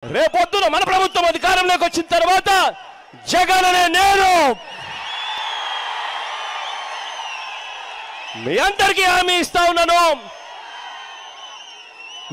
రేపొద్దున మన ప్రభుత్వం అధికారంలోకి వచ్చిన తర్వాత జగన్ అనే నేను మీ అందరికీ హామీ ఇస్తా ఉన్నాను.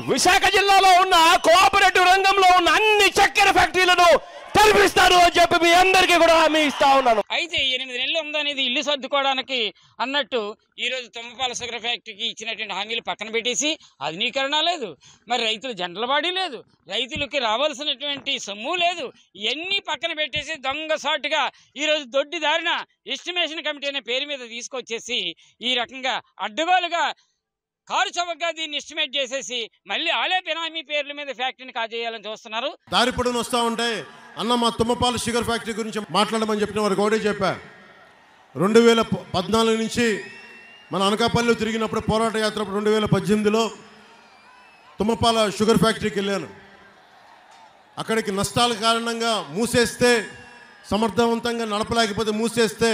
విశాఖ జిల్లాలో ఉన్న కోఆపరేటివ్ రంగంలో ఉన్న అన్ని చక్కెర ఫ్యాక్టరీలను తెరిపిస్తాను అని చెప్పి మీ అందరికీ కూడా హామీ ఇస్తా ఉన్నాను. అయితే 8 నెలలు ఉందనేది ఇల్లు సర్దుకోవడానికి అన్నట్టు ఈరోజు తుమ్మపాల షుగర్ ఫ్యాక్టరీకి ఇచ్చినటువంటి హామీలు పక్కన పెట్టేసి ఆధునీకరణ లేదు, మరి రైతులు జంటలబాడీ లేదు, రైతులకి రావాల్సినటువంటి సొమ్ము లేదు, ఇవన్నీ పక్కన పెట్టేసి దొంగసాటుగా ఈరోజు దొడ్డి దారిన ఎస్టిమేషన్ కమిటీ అనే పేరు మీద తీసుకొచ్చేసి ఈ రకంగా అడ్డగోలుగా కారు చవకగా దీన్ని ఎస్టిమేట్ చేసేసి మళ్ళీ ఆలే బినామీ పేర్ల మీద ఫ్యాక్టరీని కాజేయాలని చూస్తున్నారు. దారి పొడవున వస్తూ ఉంటే అన్న మా తుమ్మపాల షుగర్ ఫ్యాక్టరీ గురించి మాట్లాడమని చెప్పిన వారికి ఒకటే చెప్పా. 2014 నుంచి మన అనకాపల్లిలో తిరిగినప్పుడు పోరాట యాత్ర 2018లో తుమ్మపాల షుగర్ ఫ్యాక్టరీకి వెళ్ళాను. అక్కడికి నష్టాల కారణంగా మూసేస్తే, సమర్థవంతంగా నడపలేకపోతే మూసేస్తే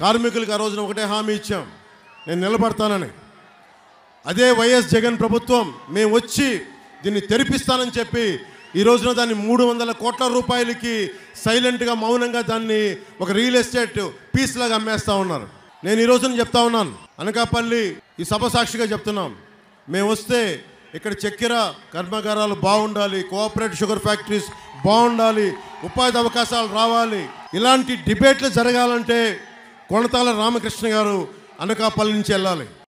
కార్మికులకు ఆ రోజున ఒకటే హామీ ఇచ్చాం, నేను నిలబడతానని. అదే వైఎస్ జగన్ ప్రభుత్వం మేము వచ్చి దీన్ని తెరిపిస్తానని చెప్పి ఈ రోజున దాన్ని 300 కోట్ల రూపాయలకి సైలెంట్గా మౌనంగా దాన్ని ఒక రియల్ ఎస్టేట్ పీస్ లాగా అమ్మేస్తూ ఉన్నారు. నేను ఈ రోజున చెప్తా ఉన్నాను, అనకాపల్లి ఈ సభ సాక్షిగా చెప్తున్నాం, మేము వస్తే ఇక్కడ చక్కెర కర్మాగారాలు బాగుండాలి, కోఆపరేటివ్ షుగర్ ఫ్యాక్టరీస్ బాగుండాలి, ఉపాధి అవకాశాలు రావాలి. ఇలాంటి డిబేట్లు జరగాలంటే కొణతాల రామకృష్ణ గారు అనకాపల్లి నుంచి వెళ్ళాలి.